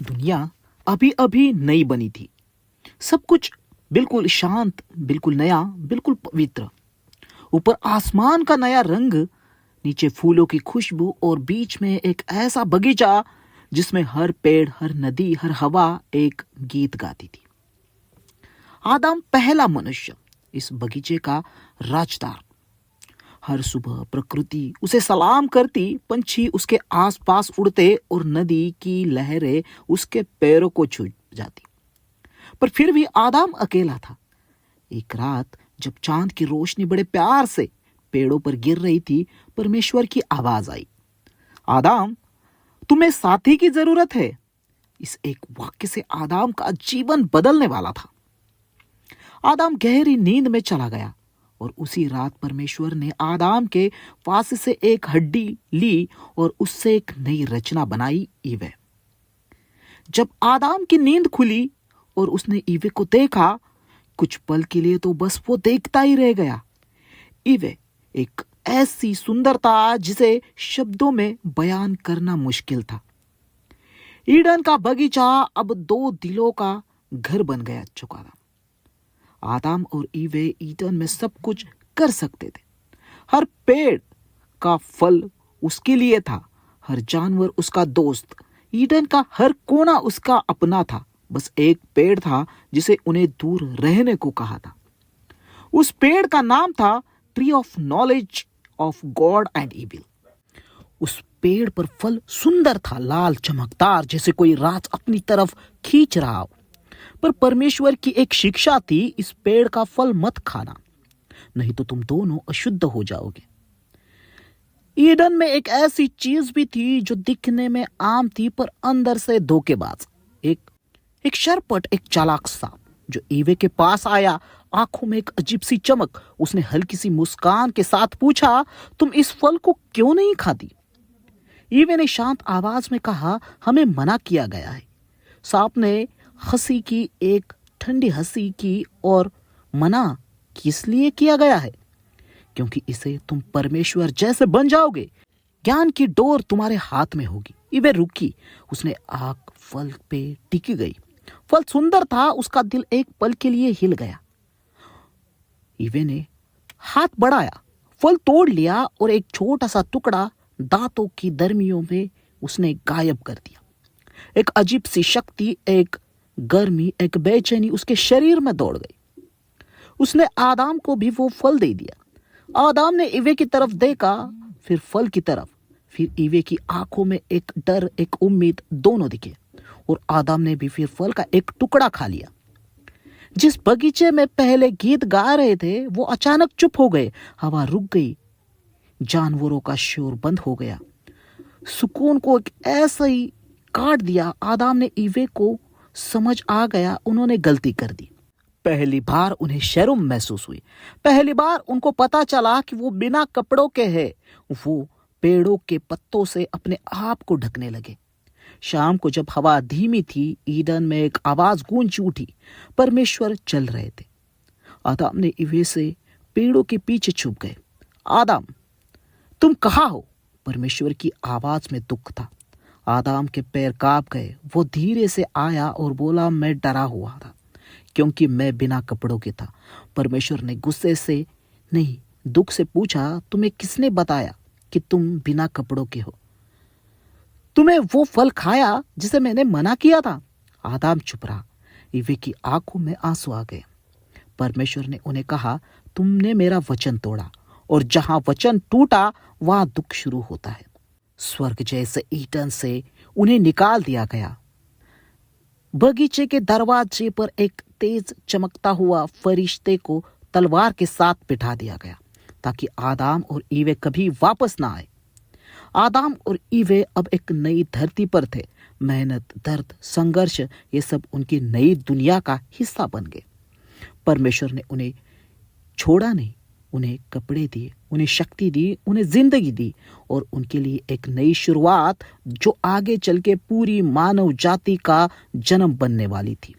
दुनिया अभी अभी नई बनी थी। सब कुछ बिल्कुल शांत, बिल्कुल नया, बिल्कुल पवित्र। ऊपर आसमान का नया रंग, नीचे फूलों की खुशबू और बीच में एक ऐसा बगीचा जिसमें हर पेड़, हर नदी, हर हवा एक गीत गाती थी। आदम पहला मनुष्य, इस बगीचे का राजदार। हर सुबह प्रकृति उसे सलाम करती, पंछी उसके आसपास उड़ते और नदी की लहरें उसके पैरों को छू जाती। पर फिर भी आदम अकेला था। एक रात जब चांद की रोशनी बड़े प्यार से पेड़ों पर गिर रही थी, परमेश्वर की आवाज आई, आदम, तुम्हें साथी की जरूरत है। इस एक वाक्य से आदम का जीवन बदलने वाला था। आदम गहरी नींद में चला गया और उसी रात परमेश्वर ने आदम के पास से एक हड्डी ली और उससे एक नई रचना बनाई, ईवे। जब आदम की नींद खुली और उसने ईवे को देखा, कुछ पल के लिए तो बस वो देखता ही रह गया। ईवे एक ऐसी सुंदरता जिसे शब्दों में बयान करना मुश्किल था। ईडन का बगीचा अब दो दिलों का घर बन गया चुका था। आदम और ईवे ईडन में सब कुछ कर सकते थे। हर पेड़ का फल उसके लिए था, हर जानवर उसका दोस्त। ईडन का हर कोना उसका अपना था। बस एक पेड़ था जिसे उन्हें दूर रहने को कहा था। उस पेड़ का नाम था tree of knowledge of God and evil. उस पेड़ पर फल सुंदर था, लाल चमकदार, जैसे कोई रात अपनी तरफ खींच रहा हो। पर परमेश्वर की एक शिक्षा थी, इस पेड़ का फल मत खाना, नहीं तो तुम दोनों अशुद्ध हो जाओगे। ईडन में एक ऐसी चीज भी थी जो दिखने में आम थी पर अंदर से धोखेबाज। एक शरपट, एक चालाक सांप जो ईवे के पास आया, आंखों में एक अजीब सी चमक। उसने हल्की सी मुस्कान के साथ पूछा, तुम इस फल को क्यों नहीं खाती? ईवे ने शांत आवाज में कहा, हमें मना किया गया है। सांप ने हंसी की, एक ठंडी हंसी की और मना किस लिए किया गया है? क्योंकि इसे तुम परमेश्वर जैसे बन जाओगे। ज्ञान की डोर तुम्हारे हाथ में होगी। ईवे रुकी, उसने आंख फल पे टिकी गई। फल सुंदर था, उसका दिल एक पल के लिए हिल गया। ईवे ने हाथ बढ़ाया, फल तोड़ लिया और एक छोटा सा टुकड़ा दांतों की दरमियों में उसने गायब कर दिया। एक अजीब सी शक्ति, एक गर्मी, एक बेचैनी उसके शरीर में दौड़ गई। उसने आदम को भी वो फल दे दिया। आदम ने ईवे की तरफ देखा, फिर फल की तरफ। फिर ईवे की आंखों में एक डर, एक उम्मीद, दोनों दिखे। और आदम ने भी फिर फल का एक टुकड़ा खा लिया। जिस बगीचे में पहले गीत गा रहे थे वो अचानक चुप हो गए। हवा रुक गई, जानवरों का शोर बंद हो गया। सुकून को एक ऐसा ही काट दिया। आदम ने ईवे को समझ आ गया, उन्होंने गलती कर दी। पहली बार उन्हें शर्म महसूस हुई। पहली बार उनको पता चला कि वो बिना कपड़ों के हैं। वो पेड़ों के पत्तों से अपने आप को ढकने लगे। शाम को जब हवा धीमी थी, ईडन में एक आवाज गूंज उठी, परमेश्वर चल रहे थे। आदम ने ईवे से पेड़ों के पीछे छुप गए। आदम, तुम कहाँ हो? परमेश्वर की आवाज में दुख था। आदम के पैर कांप गए। वो धीरे से आया और बोला, मैं डरा हुआ था क्योंकि मैं बिना कपड़ों के था। परमेश्वर ने गुस्से से नहीं, दुख से पूछा, तुम्हें किसने बताया कि तुम बिना कपड़ों के हो? तुम्हें वो फल खाया जिसे मैंने मना किया था? आदम चुप रहा। ईवे की आंखों में आंसू आ गए। परमेश्वर ने उन्हें कहा, तुमने मेरा वचन तोड़ा और जहां वचन टूटा वहां दुख शुरू होता है। स्वर्ग जैसे ईडन से उन्हें निकाल दिया गया। बगीचे के दरवाजे पर एक तेज चमकता हुआ फरिश्ते को तलवार के साथ बिठा दिया गया ताकि आदम और ईवे कभी वापस ना आए। आदम और ईवे अब एक नई धरती पर थे। मेहनत, दर्द, संघर्ष, ये सब उनकी नई दुनिया का हिस्सा बन गए। परमेश्वर ने उन्हें छोड़ा नहीं, उन्हें कपड़े दिए, उन्हें शक्ति दी, उन्हें जिंदगी दी और उनके लिए एक नई शुरुआत जो आगे चल के पूरी मानव जाति का जन्म बनने वाली थी।